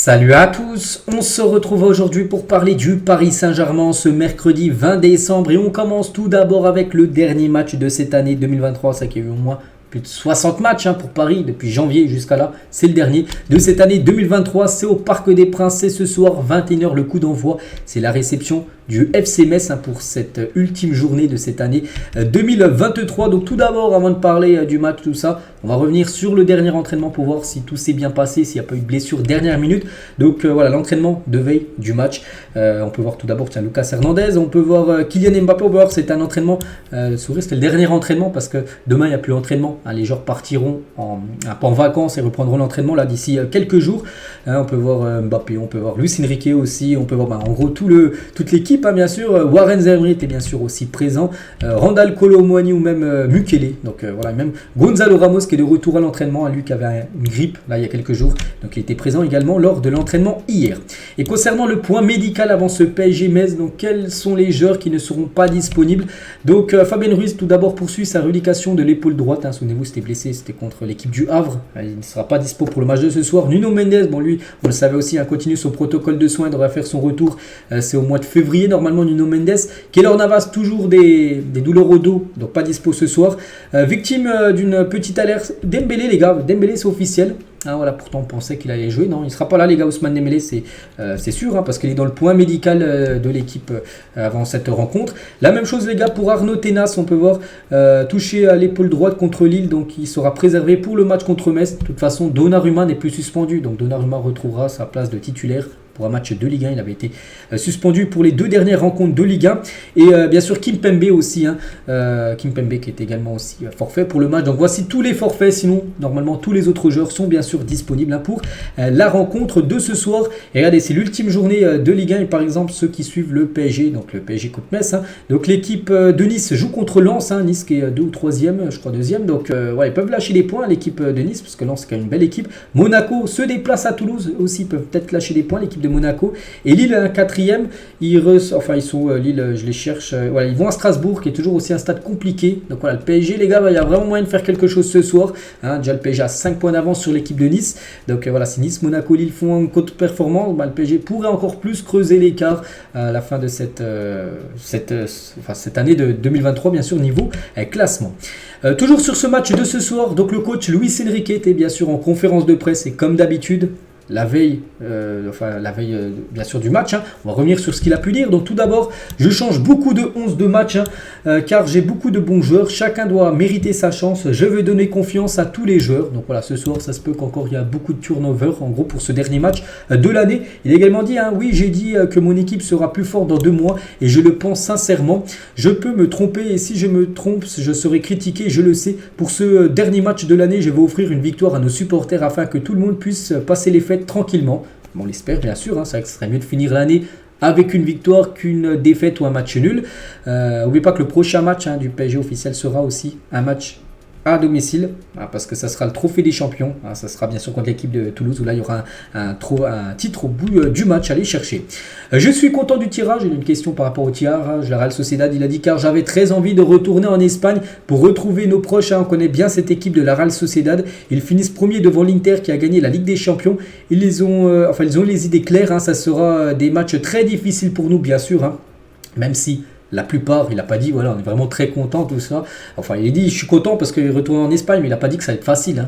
Salut à tous, on se retrouve aujourd'hui pour parler du Paris Saint-Germain ce mercredi 20 décembre et on commence tout d'abord avec le dernier match de cette année 2023, ça qui a eu au moins plus de 60 matchs pour Paris depuis janvier jusqu'à là, c'est le dernier de cette année 2023, c'est au Parc des Princes, c'est ce soir 21h le coup d'envoi, c'est la réception du FC Metz pour cette ultime journée de cette année 2023. Donc tout d'abord, avant de parler du match, tout ça, on va revenir sur le dernier entraînement pour voir si tout s'est bien passé, s'il n'y a pas eu de blessure dernière minute. Donc voilà, l'entraînement de veille du match. On peut voir tout d'abord Lucas Hernandez, on peut voir Kylian Mbappé, on peut voir c'est un entraînement, c'était le dernier entraînement parce que demain il n'y a plus d'entraînement. Les joueurs partiront en vacances et reprendront l'entraînement là d'ici quelques jours. On peut voir Mbappé, on peut voir Luis Enrique aussi, on peut voir en gros toute l'équipe. Bien sûr, Warren Zaïre était bien sûr aussi présent, Randal Kolo Muani ou même Mukele, donc voilà, même Gonzalo Ramos qui est de retour à l'entraînement, lui qui avait une grippe là il y a quelques jours, donc il était présent également lors de l'entraînement hier. Et concernant le point médical avant ce PSG Metz, donc quels sont les joueurs qui ne seront pas disponibles? Donc Fabien Ruiz tout d'abord poursuit sa rééducation de l'épaule droite, souvenez-vous c'était blessé, c'était contre l'équipe du Havre, il ne sera pas dispo pour le match de ce soir. Nuno Mendes, bon lui on le savait aussi, continue son protocole de soins, il devrait faire son retour, c'est au mois de février normalement. Nuno Mendes, Keylor Navas toujours des douleurs au dos, donc pas dispo ce soir, victime d'une petite alerte. Dembélé les gars, Dembélé c'est officiel. Voilà, pourtant on pensait qu'il allait jouer, non il ne sera pas là les gars. Ousmane Dembélé c'est sûr parce qu'il est dans le point médical de l'équipe avant cette rencontre. La même chose les gars pour Arnaud Tenas, on peut voir touché à l'épaule droite contre Lille, donc il sera préservé pour le match contre Metz. De toute façon Donnarumma n'est plus suspendu, donc Donnarumma retrouvera sa place de titulaire pour un match de Ligue 1, il avait été suspendu pour les deux dernières rencontres de Ligue 1. Et bien sûr Kimpembe aussi, Kimpembe qui est également aussi forfait pour le match. Donc voici tous les forfaits, sinon normalement tous les autres joueurs sont bien sûr disponibles pour la rencontre de ce soir. Et regardez, c'est l'ultime journée de Ligue 1 et par exemple ceux qui suivent le PSG, donc le PSG contre Metz. Donc l'équipe de Nice joue contre Lens, Nice qui est 2 ou 3e, je crois 2e. Donc voilà, ils peuvent lâcher les points l'équipe de Nice parce que Lens c'est quand même une belle équipe. Monaco se déplace à Toulouse aussi, peuvent peut-être lâcher des points l'équipe de Monaco. Et Lille, un 4e, ils sont Lille, je les cherche. Voilà, ils vont à Strasbourg, qui est toujours aussi un stade compliqué. Donc voilà, le PSG, les gars, il y a vraiment moyen de faire quelque chose ce soir. Déjà, le PSG a 5 points d'avance sur l'équipe de Nice. Donc voilà, si Nice, Monaco, Lille font une contre-performance, le PSG pourrait encore plus creuser l'écart à la fin de cette année de 2023, bien sûr, niveau classement. Toujours sur ce match de ce soir, donc le coach Luis Enrique était bien sûr en conférence de presse et comme d'habitude, la veille bien sûr du match, on va revenir sur ce qu'il a pu dire. Donc tout d'abord, je change beaucoup de 11 de match car j'ai beaucoup de bons joueurs, chacun doit mériter sa chance, je veux donner confiance à tous les joueurs. Donc voilà, ce soir ça se peut qu'encore il y a beaucoup de turnover en gros pour ce dernier match de l'année. Il a également dit, oui j'ai dit que mon équipe sera plus forte dans 2 mois et je le pense sincèrement, je peux me tromper et si je me trompe je serai critiqué, je le sais. Pour ce dernier match de l'année, je vais offrir une victoire à nos supporters afin que tout le monde puisse passer les fêtes tranquillement. On l'espère bien sûr, c'est vrai que ce serait mieux de finir l'année avec une victoire qu'une défaite ou un match nul. N'oubliez pas que le prochain match du PSG officiel sera aussi un match à domicile, parce que ça sera le trophée des champions, ça sera bien sûr contre l'équipe de Toulouse où là il y aura un titre au bout du match à aller chercher. Je suis content du tirage, il y a une question par rapport au tirage, la Real Sociedad, il a dit car j'avais très envie de retourner en Espagne pour retrouver nos proches, on connaît bien cette équipe de la Real Sociedad, ils finissent premier devant l'Inter qui a gagné la Ligue des Champions, ils ont les idées claires, ça sera des matchs très difficiles pour nous bien sûr, même si la plupart, il n'a pas dit, voilà, on est vraiment très content, tout ça. Enfin, il a dit, je suis content parce qu'il retourne en Espagne, mais il n'a pas dit que ça va être facile.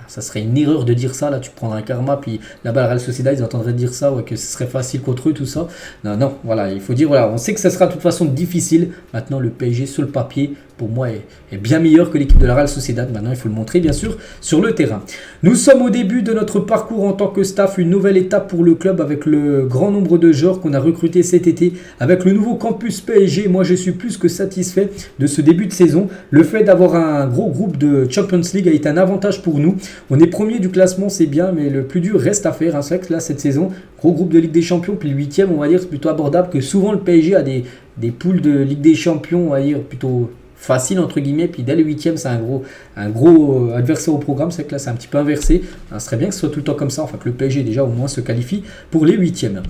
Ça serait une erreur de dire ça, là, tu prends un karma, puis là-bas, la Real Sociedad, ils entendraient dire ça, que ce serait facile contre eux, tout ça. Non, voilà, il faut dire, voilà, on sait que ça sera de toute façon difficile. Maintenant, le PSG, sur le papier, pour moi, est bien meilleur que l'équipe de la Real Sociedad. Maintenant, il faut le montrer, bien sûr, sur le terrain. Nous sommes au début de notre parcours en tant que staff, une nouvelle étape pour le club avec le grand nombre de joueurs qu'on a recrutés cet été. Avec le nouveau campus PSG, moi, je suis plus que satisfait de ce début de saison. Le fait d'avoir un gros groupe de Champions League a été un avantage pour nous. On est premier du classement, c'est bien, mais le plus dur reste à faire. C'est vrai que là, cette saison, gros groupe de Ligue des Champions, puis le 8e, on va dire, c'est plutôt abordable que souvent le PSG a des poules de Ligue des Champions, on va dire, plutôt facile entre guillemets, puis dès le 8e c'est un gros adversaire au programme. C'est que là c'est un petit peu inversé. Ce serait bien que ce soit tout le temps comme ça, enfin que le PSG déjà au moins se qualifie pour les 8e.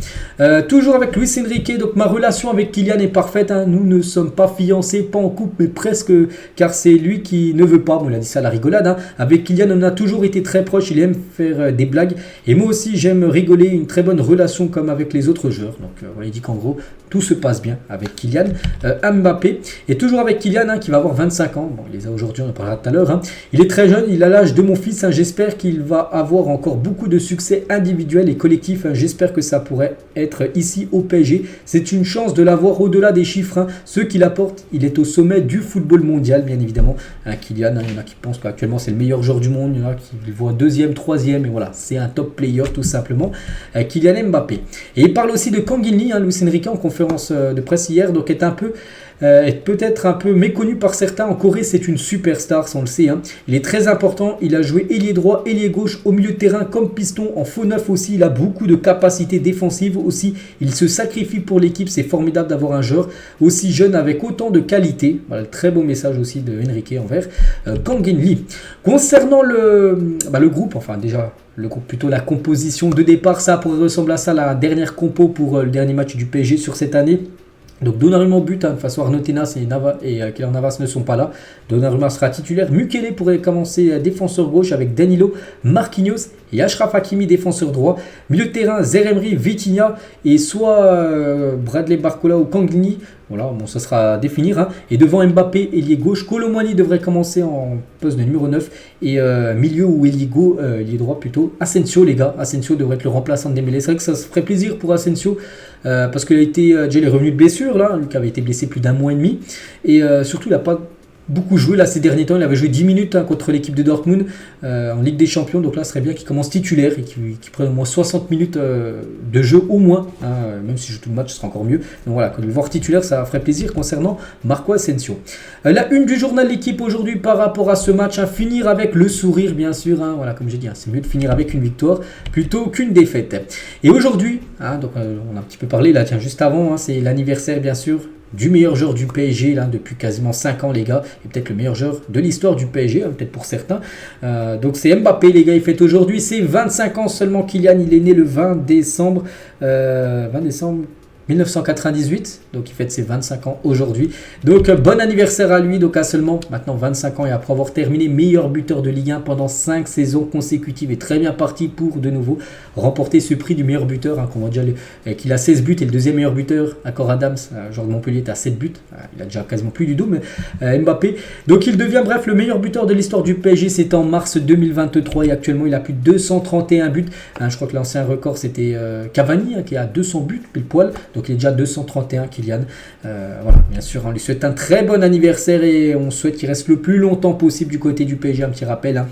Toujours avec Luis Enrique, donc ma relation avec Kylian est parfaite, hein. Nous ne sommes pas fiancés, pas en couple, mais presque, car c'est lui qui ne veut pas. Bon, il a dit ça à la rigolade, hein. Avec Kylian on a toujours été très proches, il aime faire des blagues, et moi aussi j'aime rigoler, une très bonne relation comme avec les autres joueurs. Donc voilà, il dit qu'en gros tout se passe bien avec Kylian. Mbappé, et toujours avec Kylian, hein, qui va avoir 25 ans, bon, il les a aujourd'hui, on en parlera tout à l'heure, hein. Il est très jeune, il a l'âge de mon fils, hein. J'espère qu'il va avoir encore beaucoup de succès individuel et collectif, hein. J'espère que ça pourrait être ici au PSG, c'est une chance de l'avoir au-delà des chiffres, hein. Ce qu'il apporte, il est au sommet du football mondial, bien évidemment, hein, Kylian, hein, il y en a qui pensent qu'actuellement c'est le meilleur joueur du monde, il y en a qui le voient deuxième, troisième, et voilà, c'est un top player tout simplement, Kylian Mbappé. Et il parle aussi de Kang In Lee, hein, Luis Enrique en conférence de presse hier, donc est peut-être un peu méconnu par certains. En Corée, c'est une superstar, ça on le sait, hein. Il est très important, il a joué ailier droit, ailier gauche, au milieu de terrain comme piston, en faux neuf aussi. Il a beaucoup de capacités défensives aussi. Il se sacrifie pour l'équipe, c'est formidable d'avoir un joueur aussi jeune avec autant de qualité. Voilà, très beau message aussi de Enrique envers Kang In Lee. Concernant le groupe, enfin déjà le groupe, plutôt la composition de départ, ça pourrait ressembler à ça, la dernière compo pour le dernier match du PSG sur cette année. Donc Donnarumma au but, hein, de toute façon Arnaud Tenas et Keylor Navas ne sont pas là. Donnarumma sera titulaire. Mukele pourrait commencer défenseur gauche avec Danilo, Marquinhos et Achraf Hakimi défenseur droit. Milieu de terrain, Zeremri, Vitinha et soit Bradley Barcola ou Kang In Lee. Voilà, bon, ça sera à définir, hein. Et devant Mbappé, ailier gauche, Kolo Muani devrait commencer en poste de numéro 9. Et milieu ou ailier droit plutôt, Asensio les gars. Asensio devrait être le remplaçant de Dembélé. C'est vrai que ça se ferait plaisir pour Asensio. Parce qu'il a été déjà il est revenu de blessure là, lui qui avait été blessé plus d'un mois et demi, et surtout il n'a pas beaucoup joué là ces derniers temps. Il avait joué 10 minutes, hein, contre l'équipe de Dortmund en Ligue des Champions, donc là ce serait bien qu'il commence titulaire et qu'il prenne au moins 60 minutes de jeu au moins, hein, même si joue tout le match ce sera encore mieux. Donc voilà, que le voir titulaire ça ferait plaisir concernant Marco Asensio. La une du journal L'équipe aujourd'hui par rapport à ce match, hein, finir avec le sourire bien sûr, hein, voilà, comme j'ai dit, hein, c'est mieux de finir avec une victoire plutôt qu'une défaite. Et aujourd'hui, hein, donc on a un petit peu parlé là, tiens, juste avant, hein, c'est l'anniversaire bien sûr du meilleur joueur du PSG là, depuis quasiment 5 ans les gars, et peut-être le meilleur joueur de l'histoire du PSG, hein, peut-être pour certains. Donc c'est Mbappé les gars, il fête aujourd'hui ses 25 ans seulement. Kylian, il est né le 20 décembre 1998, donc il fête ses 25 ans aujourd'hui. Donc bon anniversaire à lui, donc à seulement maintenant 25 ans et après avoir terminé meilleur buteur de Ligue 1 pendant 5 saisons consécutives, et très bien parti pour de nouveau remporter ce prix du meilleur buteur, hein, qu'on voit déjà qu'il a 16 buts, et le deuxième meilleur buteur, Akor Adams, joueur de Montpellier, est à 7 buts, il a déjà quasiment plus du double, mais Mbappé, donc il devient bref le meilleur buteur de l'histoire du PSG. C'était en mars 2023 et actuellement il a plus de 231 buts, hein. Je crois que l'ancien record c'était Cavani, hein, qui a 200 buts pile poil. Donc il est déjà 231 Kylian. Voilà, bien sûr, on lui souhaite un très bon anniversaire et on souhaite qu'il reste le plus longtemps possible du côté du PSG. Un petit rappel, hein.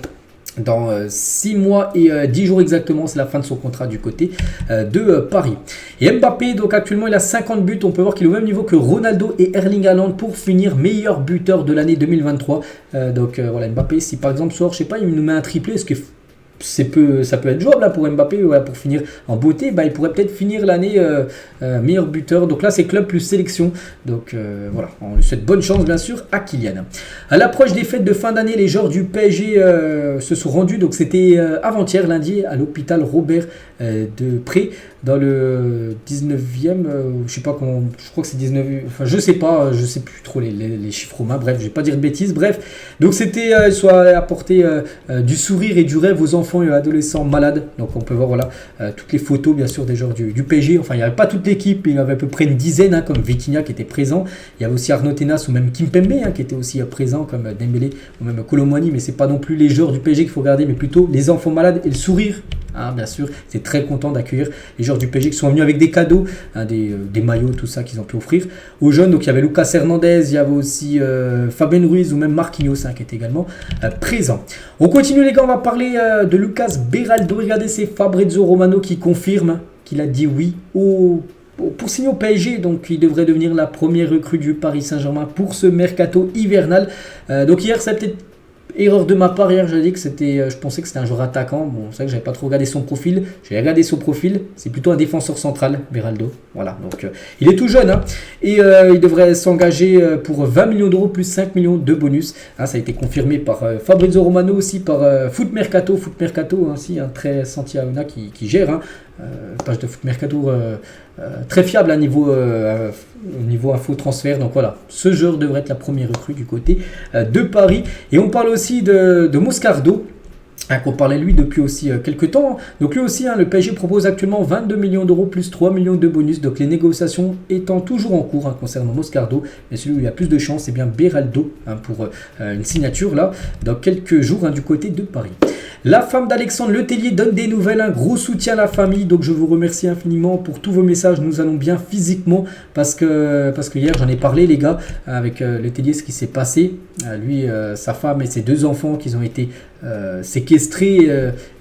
Dans 6 mois et 10 jours exactement, c'est la fin de son contrat du côté de Paris. Et Mbappé, donc actuellement il a 50 buts, on peut voir qu'il est au même niveau que Ronaldo et Erling Haaland pour finir meilleur buteur de l'année 2023. Voilà, Mbappé, si par exemple soir, je sais pas, il nous met un triplé, est-ce que ça peut être jouable là pour Mbappé, voilà, pour finir en beauté, il pourrait peut-être finir l'année meilleur buteur. Donc là c'est club plus sélection, donc voilà, on lui souhaite bonne chance bien sûr à Kylian. À l'approche des fêtes de fin d'année, les joueurs du PSG se sont rendus, donc c'était avant-hier lundi à l'hôpital Robert de Pré dans le 19e, je sais pas comment, je crois que c'est 19e, enfin je sais plus trop les chiffres romains, bref, je vais pas dire de bêtises, bref, donc c'était soit apporter du sourire et du rêve aux enfants et aux adolescents malades. Donc on peut voir voilà toutes les photos bien sûr des joueurs du PSG, enfin il n'y avait pas toute l'équipe, il y avait à peu près une dizaine, hein, comme Vitinha qui était présent, il y avait aussi Arnaud Tenas ou même Kimpembe, hein, qui était aussi présent, comme Dembélé ou même Kolo Muani, mais c'est pas non plus les joueurs du PSG qu'il faut regarder, mais plutôt les enfants malades et le sourire. Hein, bien sûr, c'est très content d'accueillir les joueurs du PSG qui sont venus avec des cadeaux, hein, des maillots, tout ça qu'ils ont pu offrir aux jeunes. Donc il y avait Lucas Hernandez, il y avait aussi Fabien Ruiz ou même Marquinhos, hein, qui était également présent. On continue les gars, on va parler de Lucas Beraldo. Regardez, c'est Fabrizio Romano qui confirme qu'il a dit oui pour signer au PSG, donc il devrait devenir la première recrue du Paris Saint-Germain pour ce mercato hivernal. Donc hier ça a peut-être erreur de ma part hier, je pensais que c'était un joueur attaquant. Bon, c'est vrai que j'avais pas trop regardé son profil. J'ai regardé son profil, c'est plutôt un défenseur central, Beraldo. Voilà, donc il est tout jeune hein, et il devrait s'engager pour 20 millions d'euros plus 5 millions de bonus. Hein, ça a été confirmé par Fabrizio Romano aussi, par Foot Mercato aussi, un très Santi Auna qui gère. Hein, page de Foot Mercato très fiable à au niveau info transfert. Donc voilà, ce joueur devrait être la première recrue du côté de Paris. Et on parle aussi de Moscardo. Hein, qu'on parlait lui depuis aussi quelques temps. Donc lui aussi, hein, le PSG propose actuellement 22 millions d'euros plus 3 millions de bonus. Donc les négociations étant toujours en cours hein, concernant Moscardo. Mais celui où il y a plus de chance, c'est bien Beraldo hein, pour une signature là dans quelques jours hein, du côté de Paris. La femme d'Alexandre Letellier donne des nouvelles, un gros soutien à la famille, donc je vous remercie infiniment pour tous vos messages, nous allons bien physiquement, parce que hier j'en ai parlé les gars, avec Letellier, ce qui s'est passé, lui, sa femme et ses 2 enfants qui ont été séquestrés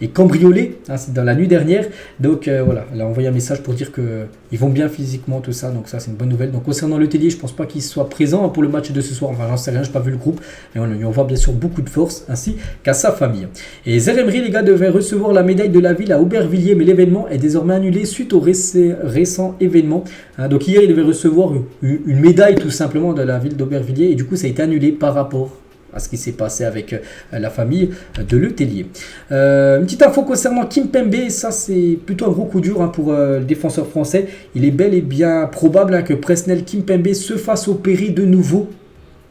et cambriolés hein, dans la nuit dernière, donc voilà, elle a envoyé un message pour dire qu'ils vont bien physiquement, tout ça, donc ça c'est une bonne nouvelle. Donc concernant Letellier, je pense pas qu'il soit présent pour le match de ce soir, enfin j'en sais rien, je n'ai pas vu le groupe, mais on lui envoie bien sûr beaucoup de force, ainsi qu'à sa famille. Et Zaire Emery, les gars, devait recevoir la médaille de la ville à Aubervilliers, mais l'événement est désormais annulé suite au récent événement. Hein, donc hier, il devait recevoir une médaille tout simplement de la ville d'Aubervilliers, et du coup, ça a été annulé par rapport à ce qui s'est passé avec la famille de Letellier. Une petite info concernant Kimpembe, ça c'est plutôt un gros coup dur hein, pour le défenseur français. Il est bel et bien probable hein, que Presnel Kimpembe se fasse opérer de nouveau.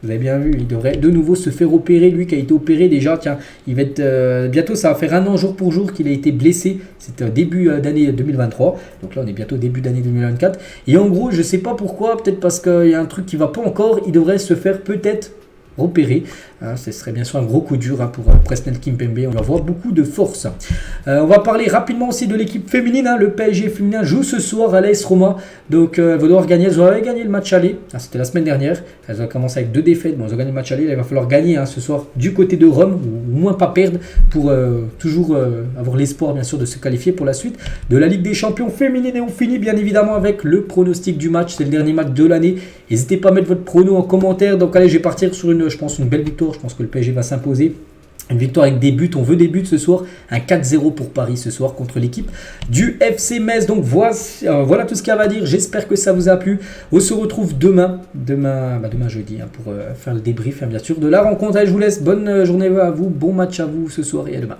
Vous avez bien vu, il devrait de nouveau se faire opérer, lui qui a été opéré déjà, tiens, il va être, bientôt ça va faire 1 an jour pour jour qu'il a été blessé, c'était début d'année 2023, donc là on est bientôt début d'année 2024, et en gros je sais pas pourquoi, peut-être parce qu'il y a un truc qui va pas encore, il devrait se faire peut-être repéré. Hein, ce serait bien sûr un gros coup dur hein, pour Presnel Kimpembe. On leur voit beaucoup de force. On va parler rapidement aussi de l'équipe féminine. Hein. Le PSG féminin joue ce soir à l'AS Roma. Donc elles vont devoir gagner. Elles avaient gagné le match aller. Hein, c'était la semaine dernière. Elles ont commencé avec 2 défaites. Bon, elles ont gagné le match aller. Là, il va falloir gagner hein, ce soir du côté de Rome. Ou au moins pas perdre pour toujours avoir l'espoir bien sûr de se qualifier pour la suite de la Ligue des Champions féminine. Et on finit bien évidemment avec le pronostic du match. C'est le dernier match de l'année. N'hésitez pas à mettre votre prono en commentaire. Donc allez, je vais partir sur une belle victoire. Je pense que le PSG va s'imposer. Une victoire avec des buts, on veut des buts ce soir. Un 4-0 pour Paris ce soir contre l'équipe du FC Metz. Donc voilà tout ce qu'il y a à dire. J'espère que ça vous a plu. On se retrouve demain jeudi hein, pour faire le débrief hein, bien sûr de la rencontre. Allez, je vous laisse. Bonne journée à vous. Bon match à vous ce soir et à demain.